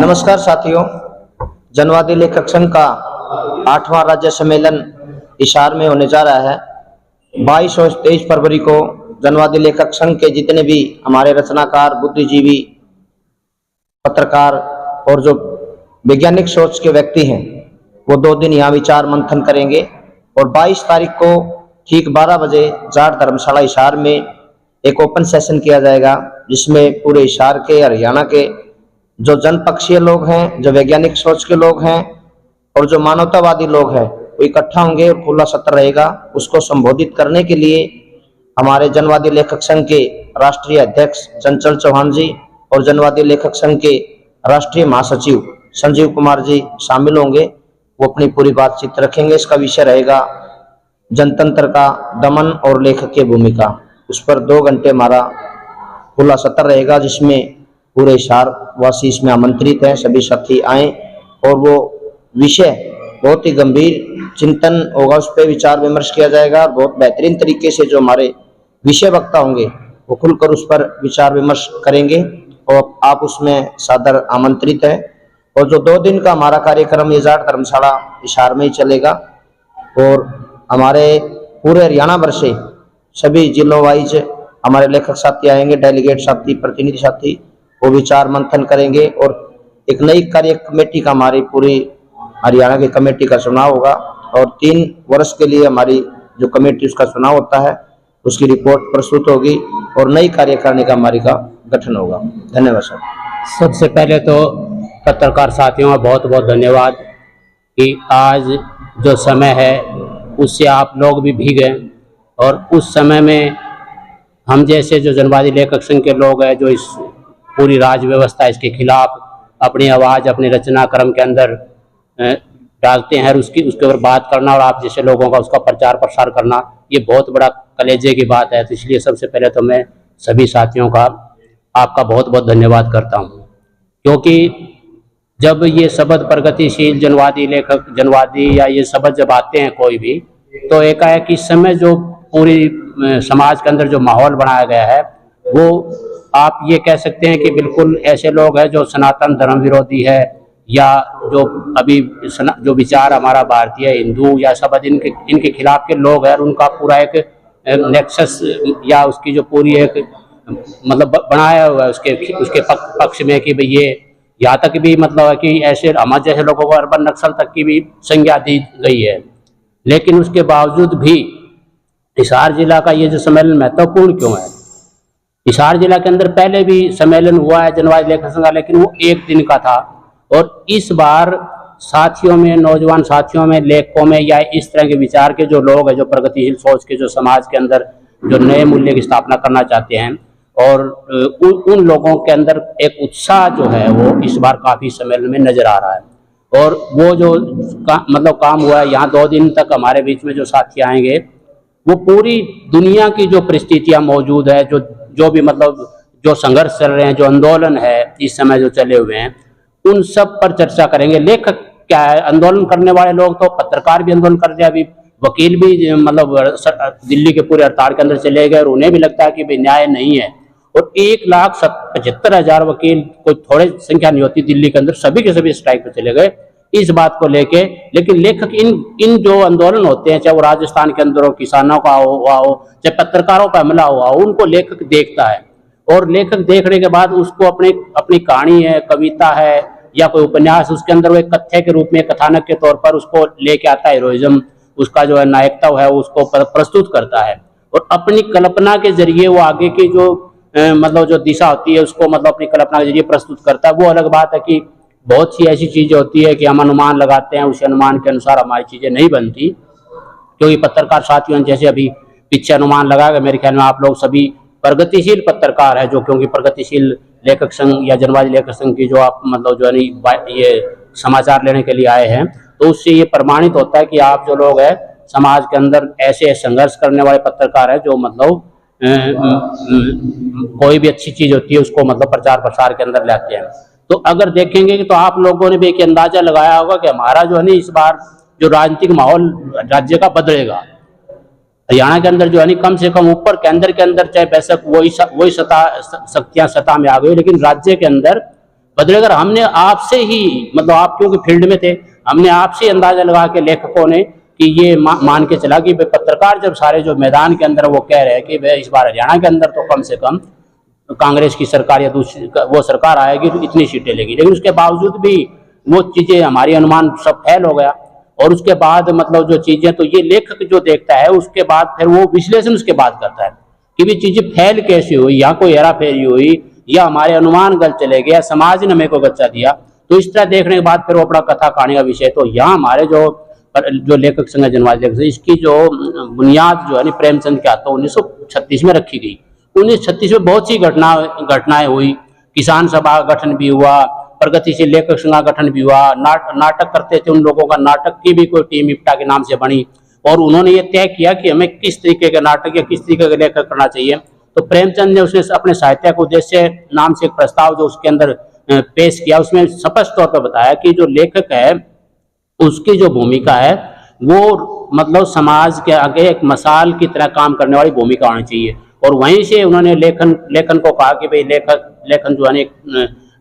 नमस्कार साथियों, जनवादी लेखक संघ का 8वां राज्य सम्मेलन हिसार में होने जा रहा है। 22 और 23 फरवरी को जनवादी लेखक संघ के जितने भी हमारे रचनाकार, बुद्धिजीवी, पत्रकार और जो वैज्ञानिक सोच के व्यक्ति हैं वो 2 दिन यहाँ विचार मंथन करेंगे और 22 तारीख को ठीक 12 बजे जाट धर्मशाला हिसार में एक ओपन सेशन किया जाएगा, जिसमें पूरे हिसार के, हरियाणा के जो जनपक्षीय लोग हैं, जो वैज्ञानिक सोच के लोग हैं और जो मानवतावादी लोग हैं वो इकट्ठा होंगे और खुला सत्र रहेगा। उसको संबोधित करने के लिए हमारे जनवादी लेखक संघ के राष्ट्रीय अध्यक्ष चंचल चौहान जी और जनवादी लेखक संघ के राष्ट्रीय महासचिव संजीव कुमार जी शामिल होंगे। वो अपनी पूरी बातचीत रखेंगे। इसका विषय रहेगा जनतंत्र का दमन और लेखक की भूमिका। उस पर 2 घंटे हमारा खुला सत्र रहेगा, जिसमें पूरे हिसार वासी इसमें आमंत्रित हैं। सभी साथी आए और वो विषय बहुत ही गंभीर चिंतन होगा, उस पर विचार विमर्श किया जाएगा और बहुत बेहतरीन तरीके से जो हमारे विषय वक्ता होंगे वो खुलकर उस पर विचार विमर्श करेंगे और आप उसमें सादर आमंत्रित हैं। और जो 2 दिन का हमारा कार्यक्रम ये जाट धर्मशाला हिसार में ही चलेगा और हमारे पूरे हरियाणा भर से सभी जिलों वाइज हमारे लेखक साथी आएंगे, डेलीगेट साथी, प्रतिनिधि साथी, वो विचार मंथन करेंगे और एक नई कार्य कमेटी का, हमारी पूरी हरियाणा की कमेटी का चुनाव होगा और 3 वर्ष के लिए हमारी जो कमेटी उसका चुनाव होता है उसकी रिपोर्ट प्रस्तुत होगी और नई कार्यकारिणी का हमारी का गठन होगा। धन्यवाद सर। सबसे पहले तो पत्रकार साथियों का बहुत बहुत धन्यवाद कि आज जो समय है उससे आप लोग भी भीगे और उस समय में हम जैसे जो जनवादी लेखक संघ के लोग हैं जो इस पूरी राज व्यवस्था इसके खिलाफ अपनी आवाज़ अपने रचना क्रम के अंदर डालते हैं और उसके ऊपर बात करना और आप जैसे लोगों का उसका प्रचार प्रसार करना, ये बहुत बड़ा कलेजे की बात है। तो इसलिए सबसे पहले तो मैं सभी साथियों का, आपका बहुत बहुत धन्यवाद करता हूँ, क्योंकि जब ये शब्द प्रगतिशील जनवादी लेखक, जनवादी या ये शब्द जब आते हैं कोई भी, तो एकाएक इस समय जो पूरी समाज के अंदर जो माहौल बनाया गया है वो आप ये कह सकते हैं कि बिल्कुल ऐसे लोग हैं जो सनातन धर्म विरोधी है या जो अभी जो विचार हमारा भारतीय हिंदू या सब इनके खिलाफ के लोग हैं, उनका पूरा एक नेक्सस या उसकी जो पूरी एक मतलब बनाया हुआ है उसके पक्ष में कि भाई ये यहाँ तक भी मतलब है कि ऐसे हमारे जैसे लोगों को अर्बन नक्सल तक की भी संज्ञा दी गई है। लेकिन उसके बावजूद भी हिसार जिला का ये जो सम्मेलन महत्वपूर्ण क्यों है? हिसार जिला के अंदर पहले भी सम्मेलन हुआ है जनवादी लेखक संघ का, लेकिन वो 1 दिन का था और इस बार साथियों में, नौजवान साथियों में, लेखकों में या इस तरह के विचार के जो लोग हैं, जो प्रगतिशील सोच के, जो समाज के अंदर जो नए मूल्य की स्थापना करना चाहते हैं और उन लोगों के अंदर एक उत्साह जो है वो इस बार काफ़ी सम्मेलन में नजर आ रहा है। और वो जो काम हुआ है, यहाँ 2 दिन तक हमारे बीच में जो साथी आएंगे वो पूरी दुनिया की जो परिस्थितियाँ मौजूद है, जो भी मतलब जो संघर्ष चल रहे हैं, जो आंदोलन है इस समय जो चले हुए हैं, उन सब पर चर्चा करेंगे। लेखक क्या है, आंदोलन करने वाले लोग तो पत्रकार भी आंदोलन कर रहे हैं, अभी वकील भी मतलब दिल्ली के पूरे हड़ताल के अंदर चले गए और उन्हें भी लगता है कि भाई न्याय नहीं है। और 1,75,000 वकील, कोई थोड़े संख्या नहीं होती दिल्ली के अंदर, सभी के सभी स्ट्राइक पर चले गए इस बात को लेके। लेकिन लेखक इन जो आंदोलन होते हैं, चाहे वो राजस्थान के अंदर हो, किसानों का हो, चाहे पत्रकारों पर हमला हुआ हो, उनको लेखक देखता है और लेखक देखने के बाद उसको अपनी कहानी है, कविता है या कोई उपन्यास, उसके अंदर वो एक कथ्य के रूप में, कथानक के तौर पर उसको लेके आता है। हीरोइज्म उसका जो है, नायकता है, उसको प्रस्तुत करता है और अपनी कल्पना के जरिए वो आगे की जो मतलब जो दिशा होती है उसको मतलब अपनी कल्पना के जरिए प्रस्तुत करता है। वो अलग बात है कि बहुत सी ऐसी चीजें होती है कि हम अनुमान लगाते हैं, उस अनुमान के अनुसार हमारी चीजें नहीं बनती, क्योंकि पत्रकार साथियों जैसे अभी पीछे अनुमान लगा गया, मेरे ख्याल में आप लोग सभी प्रगतिशील पत्रकार है, जो क्योंकि प्रगतिशील लेखक संघ या जनवादी लेखक संघ की जो आप मतलब जो है ये समाचार लेने के लिए आए हैं, तो उससे ये प्रमाणित होता है कि आप जो लोग हैं समाज के अंदर ऐसे संघर्ष करने वाले पत्रकार है जो मतलब कोई भी अच्छी चीज होती है उसको मतलब प्रचार प्रसार के अंदर लाते हैं। तो अगर देखेंगे कि तो आप लोगों ने भी एक अंदाजा लगाया होगा कि हमारा जो है ना इस बार जो राजनीतिक माहौल राज्य का बदलेगा। हरियाणा के अंदर जो है कम से कम ऊपर केंद्र के अंदर चाहे बेशक वही शक्तियां सत्ता में आ गई, लेकिन राज्य के अंदर बदलेगा। हमने आपसे ही मतलब आप क्योंकि फील्ड में थे, हमने आपसे अंदाजा लगा के लेखकों ने कि ये मान के चला कि पत्रकार जब सारे जो मैदान के अंदर वो कह रहे हैं कि भाई इस बार हरियाणा के अंदर तो कम से कम कांग्रेस की सरकार या दूसरी वो सरकार आएगी तो इतनी सीटें लेगी, लेकिन उसके बावजूद भी वो चीजें हमारी अनुमान सब फेल हो गया। और उसके बाद मतलब जो चीजें तो ये लेखक जो देखता है उसके बाद फिर वो विश्लेषण उसके बाद करता है कि भी चीजें फैल कैसे हुई, या कोई हेरा फेरी हुई, या हमारे अनुमान गलत चले गए, या समाज ने हमें को गच्चा दिया। तो इस तरह देखने के बाद फिर वो अपना कथा कहानी का विषय। तो यहाँ हमारे जो लेखक संघ जनवादी लेखक, इसकी जो बुनियाद जो है प्रेमचंद क्या तो 1936 में रखी गई। 1936 में बहुत सी घटनाएं हुई, किसान सभा का गठन भी हुआ, प्रगतिशील लेखक संघ का गठन भी हुआ, नाटक करते थे उन लोगों का नाटक की भी कोई टीम इप्टा के नाम से बनी, और उन्होंने ये तय किया कि हमें किस तरीके का नाटक या किस तरीके का लेखक करना चाहिए। तो प्रेमचंद ने उसने अपने साहित्य को उद्देश्य नाम से एक प्रस्ताव जो उसके अंदर पेश किया, उसमें स्पष्ट तौर पर बताया कि जो लेखक है उसकी जो भूमिका है वो मतलब समाज के आगे एक मसाल की तरह काम करने वाली भूमिका होनी चाहिए। और वहीं से उन्होंने लेखन को कहा कि भाई लेखन जो है एक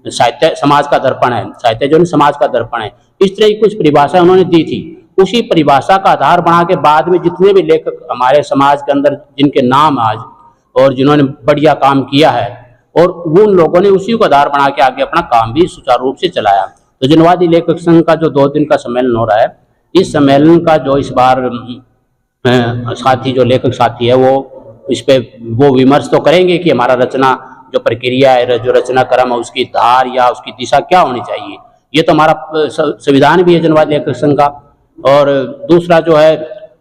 साहित्य समाज का दर्पण है, साहित्य जो है समाज का दर्पण है। इस तरह की कुछ परिभाषा उन्होंने दी थी। उसी परिभाषा का आधार बना के बाद में जितने भी लेखक हमारे समाज के अंदर जिनके नाम आज और जिन्होंने बढ़िया काम किया है, और उन लोगों ने उसी को आधार बना के आगे अपना काम भी सुचारू रूप से चलाया। तो जनवादी लेखक संघ का जो 2 दिन का सम्मेलन हो रहा है, इस सम्मेलन का जो इस बार साथी जो लेखक साथी है वो इस पे वो विमर्श तो करेंगे कि हमारा रचना जो प्रक्रिया है, जो रचना क्रम है, उसकी धार या उसकी दिशा क्या होनी चाहिए। ये तो हमारा संविधान भी है जनवादी लेखक संघ का। और दूसरा जो है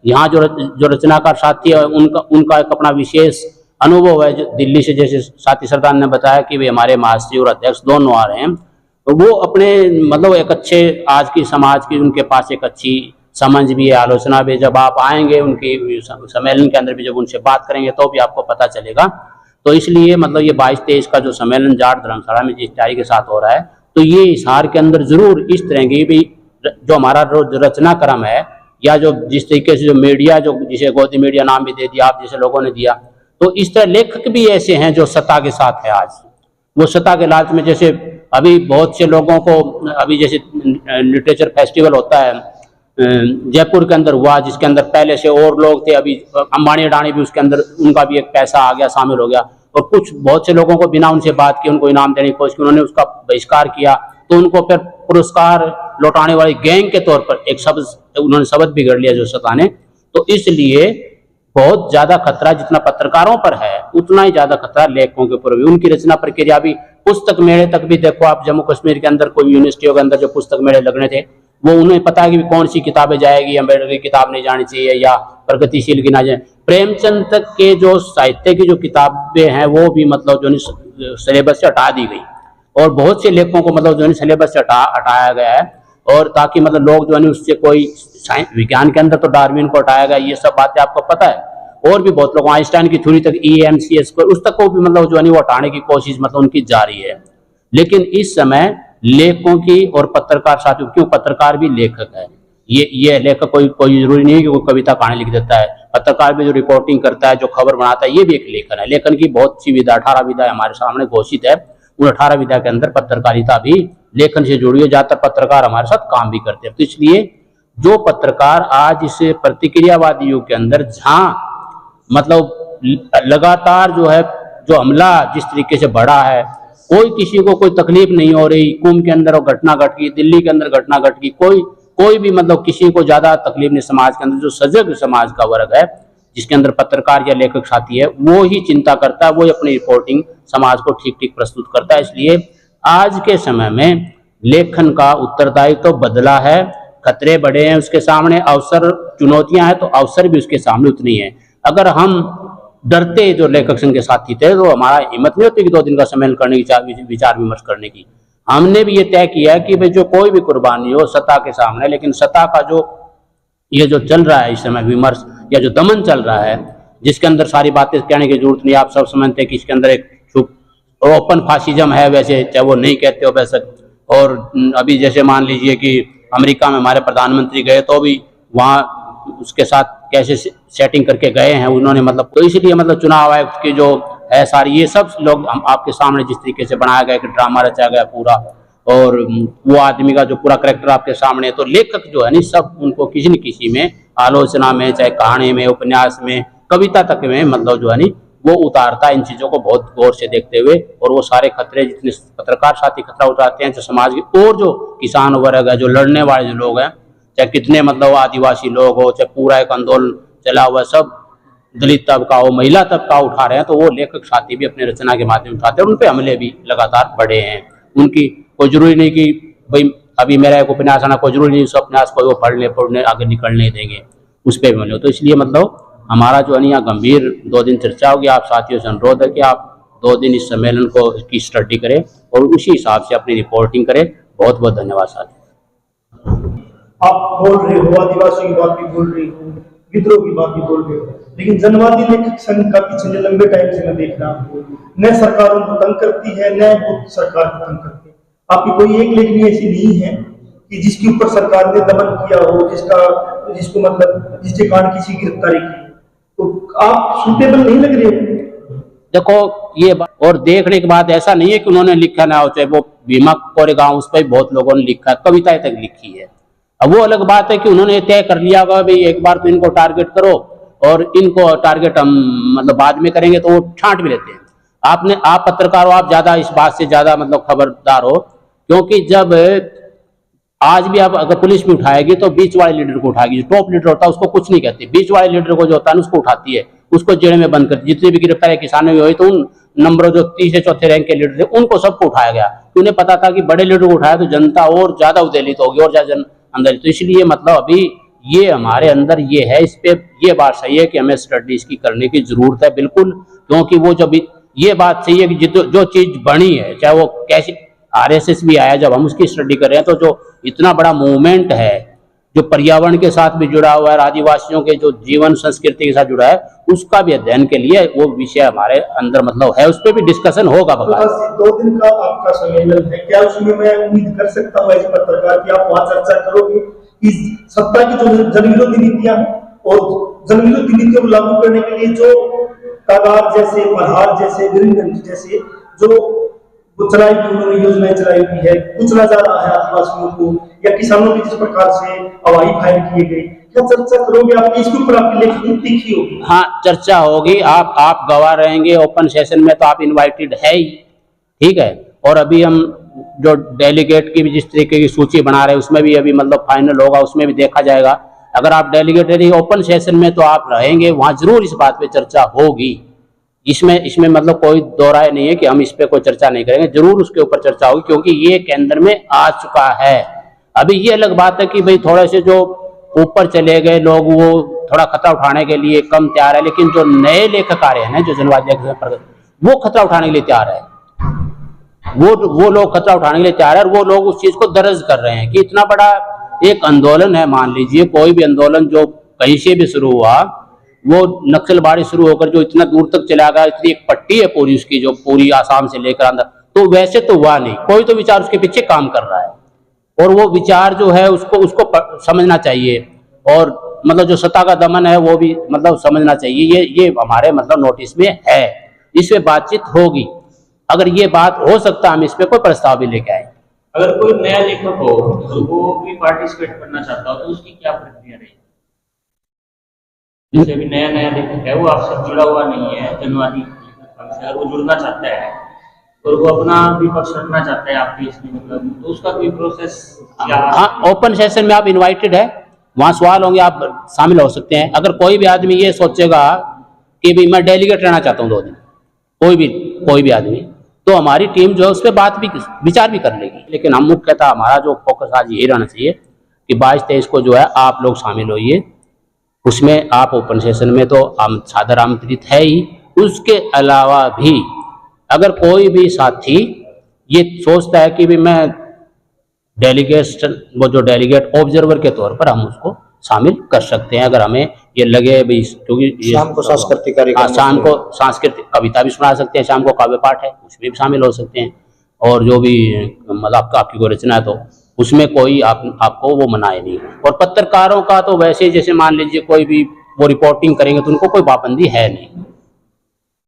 यहाँ जो रचनाकार साथी है उनका एक अपना विशेष अनुभव है। दिल्ली से जैसे साथी सरदार ने बताया कि वे हमारे महासचिव और अध्यक्ष दोनों आ रहे हैं, तो वो अपने मतलब एक अच्छे आज की समाज की उनके पास एक अच्छी समझ भी है, आलोचना भी। जब आप आएंगे उनकी सम्मेलन के अंदर भी जब उनसे बात करेंगे तो भी आपको पता चलेगा। तो इसलिए मतलब ये 22-23 का जो सम्मेलन जाट धर्मशाला में जिस तैयारी के साथ हो रहा है, तो ये हिसार के अंदर जरूर इस तरह की भी जो हमारा रचना क्रम है या जो जिस तरीके से जो मीडिया जो जिसे गोदी मीडिया नाम भी दे दिया आप जैसे लोगों ने दिया, तो इस तरह लेखक भी ऐसे हैं जो सत्ता के साथ है। आज वो सत्ता के लालच में, जैसे अभी बहुत से लोगों को अभी जैसे लिटरेचर फेस्टिवल होता है जयपुर के अंदर हुआ, जिसके अंदर पहले से और लोग थे, अभी अंबानी अडानी भी उसके अंदर उनका भी एक पैसा आ गया, शामिल हो गया। और कुछ बहुत से लोगों को बिना उनसे बात की उनको इनाम देने की कोशिश की, उन्होंने उसका बहिष्कार किया। तो उनको फिर पुरस्कार लौटाने वाली गैंग के तौर पर एक उन्होंने शब्द बिगड़ लिया जो सत्ता ने। तो इसलिए बहुत ज्यादा खतरा जितना पत्रकारों पर है उतना ही ज्यादा खतरा लेखकों के ऊपर भी। उनकी रचना प्रक्रिया भी, पुस्तक मेले तक भी देखो आप, जम्मू कश्मीर के अंदर कोई यूनिवर्सिटियों के अंदर जो पुस्तक मेले लगने थे वो उन्हें पता है कि कौन सी किताबें जाएगी, अम्बेडकर की किताब नहीं जानी चाहिए या प्रगतिशील की ना जाए। प्रेमचंद तक के जो साहित्य की जो किताबें हैं वो भी मतलब जो सिलेबस से हटा दी गई, और बहुत से लेखकों को मतलब जो सिलेबस से हटाया गया है। और ताकि मतलब लोग जो है उससे कोई विज्ञान के अंदर तो डार्विन को हटाया गया, ये सब बातें आपको पता है। और भी बहुत लोग आइंस्टाइन की थ्योरी तक EMCS को उस तक को भी मतलब जो है वो हटाने की कोशिश मतलब उनकी जारी है। लेकिन इस समय लेखकों की और पत्रकार साथियों, क्यों पत्रकार भी लेखक है, ये लेखक कोई जरूरी नहीं है कि वो कविता कहानी लिख देता है। पत्रकार भी जो रिपोर्टिंग करता है, जो खबर बनाता है, ये भी एक लेखन है। लेखन की बहुत सी विधा 18 विधा हमारे सामने घोषित है। उन 18 विधा के अंदर पत्रकारिता भी लेखन से जुड़ी है। ज्यादातर पत्रकार हमारे साथ काम भी करते हैं। तो इसलिए जो पत्रकार आज इस प्रतिक्रियावादी युग के अंदर जहां मतलब लगातार जो है जो हमला जिस तरीके से बढ़ा है, कोई किसी को कोई तकलीफ नहीं हो रही। कुंभ के अंदर वो घटना घट गई, दिल्ली के अंदर घटना घट गई, कोई भी मतलब किसी को ज्यादा तकलीफ नहीं। समाज के अंदर जो सजग समाज का वर्ग है जिसके अंदर पत्रकार या लेखक साथी है, वो ही चिंता करता है, वो ही अपनी रिपोर्टिंग समाज को ठीक ठीक प्रस्तुत करता है। इसलिए आज के समय में लेखन का उत्तरदायित्व तो बदला है, खतरे बड़े हैं उसके सामने, अवसर चुनौतियां हैं तो अवसर भी उसके सामने उतनी है। अगर हम डरते जो लेखक संघ के साथी थे तो हमारा हिम्मत नहीं होती कि 2 दिन का सम्मेलन करने की, विचार विमर्श करने की। हमने भी ये तय किया कि भाई जो कोई भी कुर्बानी हो सत्ता के सामने, लेकिन सत्ता का जो ये जो चल रहा है इस समय विमर्श या जो दमन चल रहा है, जिसके अंदर सारी बातें कहने की जरूरत नहीं, आप सब समझते हैं कि इसके अंदर एक छुप और ओपन फासिज्म है, वैसे चाहे वो नहीं कहते हो वैसे। और अभी जैसे मान लीजिए कि अमेरिका में हमारे प्रधानमंत्री गए तो भी वहाँ उसके साथ कैसे सेटिंग करके गए हैं उन्होंने, मतलब तो इसलिए मतलब चुनाव आयोग की जो है सारी ये सब लोग हम आपके सामने जिस तरीके से बनाया गया कि ड्रामा रचा गया पूरा, और वो आदमी का जो पूरा करेक्टर आपके सामने है। तो लेखक जो है ना सब उनको किसी न किसी में, आलोचना में, चाहे कहानी में, उपन्यास में, कविता तक में मतलब जो है नी वो उतारता है इन चीजों को बहुत गौर से देखते हुए। और वो सारे खतरे जितने पत्रकार साथी खतरा उठाते हैं, जो समाज की और जो किसान वर्ग है, जो लड़ने वाले जो लोग हैं, चाहे कितने मतलब आदिवासी लोग हो, चाहे पूरा एक आंदोलन चला हुआ, सब दलित तबका हो, महिला तबका उठा रहे हैं, तो वो लेखक साथी भी अपने रचना के माध्यम उठाते हैं। उन पे हमले भी लगातार बढ़े हैं। उनकी कोई जरूरी नहीं कि भाई अभी मेरा एक उपन्यास आना, कोई जरूरी नहीं उस उपन्यास को वो पढ़ने आगे निकलने देंगे, उस पर भी हमले। तो इसलिए मतलब हमारा जो है यहाँ गंभीर 2 दिन चर्चा होगी। आप साथियों से अनुरोध है कि आप 2 दिन इस सम्मेलन को की स्टडी करें और उसी हिसाब से अपनी रिपोर्टिंग करें। बहुत बहुत धन्यवाद साथियों। आप बोल रहे हो, आदिवासियों की बात भी बोल रही हो, विद्रोह की बात भी बोल रहे हो, लेकिन जनवादी लेखक संघ का पिछले लंबे टाइम से मैं देख रहा हूँ, न सरकारों को तंग करती है, न वो सरकार को तंग करती है। आपकी कोई एक लेखनी ऐसी नहीं है कि जिसके ऊपर सरकार ने दमन किया हो, जिसको मतलब जिसके कारण किसी की गिरफ्तारी की। तो आप सूटेबल नहीं लग रहे हो। देखो ये और देखने की बात ऐसा नहीं है कि उन्होंने लिखा ना हो, चाहे वो भीमा कोरेगांव उस पर बहुत लोगों ने लिखा, कविताएं तक लिखी है। अब वो अलग बात है कि उन्होंने तय कर लिया होगा भाई एक बार तो इनको टारगेट करो और इनको टारगेट हम मतलब बाद में करेंगे, तो वो छांट भी लेते हैं। आप पत्रकार हो, आप ज्यादा इस बात से ज्यादा मतलब खबरदार हो, क्योंकि जब आज भी आप अगर पुलिस में उठाएगी तो बीच वाले लीडर को उठाएगी। जो टॉप लीडर होता है उसको कुछ नहीं कहती, बीच वाले लीडर को जो होता है उसको उठाती है, उसको जेल में बंद करती है। जितनी भी गिरफ्तारी किसानों में हुई तो उन नंबरों जो 3 से 4 रैंक के लीडर थे उनको सबको उठाया गया। उन्हें पता था कि बड़े लीडर को उठाया तो जनता और ज्यादा उद्वेलित होगी और ज्यादा अंदर। तो इसलिए मतलब अभी ये हमारे अंदर ये है, इस पे ये बात सही है कि हमें स्टडी इसकी करने की जरूरत है बिल्कुल। क्योंकि वो जब ये बात सही है कि जो चीज बनी है, चाहे वो कैसी आरएसएस भी आया, जब हम उसकी स्टडी कर रहे हैं तो जो इतना बड़ा मूवमेंट है जो पर्यावरण के साथ भी जुड़ा हुआ है, आदिवासियों के जो जीवन संस्कृति के साथ जुड़ा है, उसका भी अध्ययन के लिए वो विषय हमारे अंदर मतलब है, उस पर भी डिस्कशन होगा। तो 2 दिन का आपका सम्मेलन है, क्या उसमें मैं उम्मीद कर सकता हूँ एज पत्रकार कि आप वहाँ चर्चा करोगे कि सत्ता की जो जनविरोधी नीतियां हैं और जनविरोधी नीतियों को लागू करने के लिए जो कागार जैसे, मल्हार जैसे, गिरिंगंज जैसे जो चलाई हुई उन्होंने योजनाएं चलाई हुई है, कुचला जा रहा है आदिवासियों को, या किसानों की जिस प्रकार से हवाई फायर किए गए, क्या चर्चा करोगे आप? इसके ऊपर आपकी लेखनी तीखी होगी। हाँ, चर्चा होगी। आप गवाह रहेंगे ओपन सेशन में, तो आप इनवाइटेड है ही, ठीक है। और अभी हम जो डेलीगेट की भी जिस तरीके की सूची बना रहे हैं उसमें भी अभी मतलब फाइनल होगा, उसमें भी देखा जाएगा। अगर आप डेलीगेट रही ओपन सेशन में तो आप रहेंगे, वहां जरूर इस बात पे चर्चा होगी। इसमें मतलब कोई दो राय नहीं है कि हम इस पे कोई चर्चा नहीं करेंगे, जरूर उसके ऊपर चर्चा होगी, क्योंकि ये केंद्र में आ चुका है। अभी ये अलग बात है कि भाई थोड़े से जो ऊपर चले गए लोग वो थोड़ा खतरा उठाने के लिए कम तैयार है, लेकिन जो नए लेखक आ रहे हैं, जो जनवादी लेखक, वो खतरा उठाने के लिए तैयार है। वो लोग खतरा उठाने के लिए तैयार है और वो लोग उस चीज को दर्ज कर रहे हैं कि इतना बड़ा एक आंदोलन है। मान लीजिए कोई भी आंदोलन जो कहीं से भी शुरू हुआ, वो नक्सलबाड़ी शुरू होकर जो इतना दूर तक चला गया, इतनी एक पट्टी है पूरी उसकी जो पूरी आसाम से लेकर अंदर, तो वैसे तो हुआ नहीं, कोई तो विचार उसके पीछे काम कर रहा है और वो विचार जो है उसको समझना चाहिए। और मतलब जो सत्ता का दमन है वो भी मतलब समझना चाहिए। ये हमारे मतलब नोटिस में है, इस पे बातचीत होगी। अगर ये बात हो सकता हम इस पे कोई प्रस्ताव भी लेके आए। अगर कोई नया लेखक हो तो वो भी पार्टिसिपेट करना चाहता हो तो उसकी क्या प्रक्रिया रहेगी? जैसे अभी नया लेखक है, वो आपसे जुड़ा हुआ नहीं है जनवादी लेखक से, अगर वो जुड़ना चाहता है और वो अपना विपक्ष रखना चाहता है आपके इसमें, मतलब तो उसका कोई प्रोसेस क्या? हाँ, ओपन सेशन में आप इनवाइटेड है, वहाँ सवाल होंगे, आप शामिल हो सकते हैं। अगर कोई भी आदमी ये सोचेगा कि भी मैं डेलीगेट रहना चाहता हूँ 2 दिन, कोई भी आदमी, तो हमारी टीम जो है उस पर विचार भी कर लेगी। लेकिन हम मुख्यतः हमारा जो फोकस आज यही रहना चाहिए कि 22-23 को जो है आप लोग शामिल होइए उसमें। आप ओपन सेशन में तो सादर आमंत्रित है ही, उसके अलावा भी अगर कोई भी साथी ये सोचता है कि भी मैं डेलीगेट ऑब्जर्वर के तौर पर हम उसको शामिल कर सकते हैं। अगर हमें ये लगे भी, क्योंकि शाम को सांस्कृतिक कार्यक्रम, शाम को सांस्कृतिक कविता भी सुना सकते हैं, शाम को काव्य पाठ है उसमें भी शामिल हो सकते हैं। और जो भी मतलब आपकी कोई रचना है तो उसमें कोई आपको वो मनाए नहीं। और पत्रकारों का तो वैसे जैसे मान लीजिए कोई भी वो रिपोर्टिंग करेंगे तो उनको कोई पाबंदी है नहीं।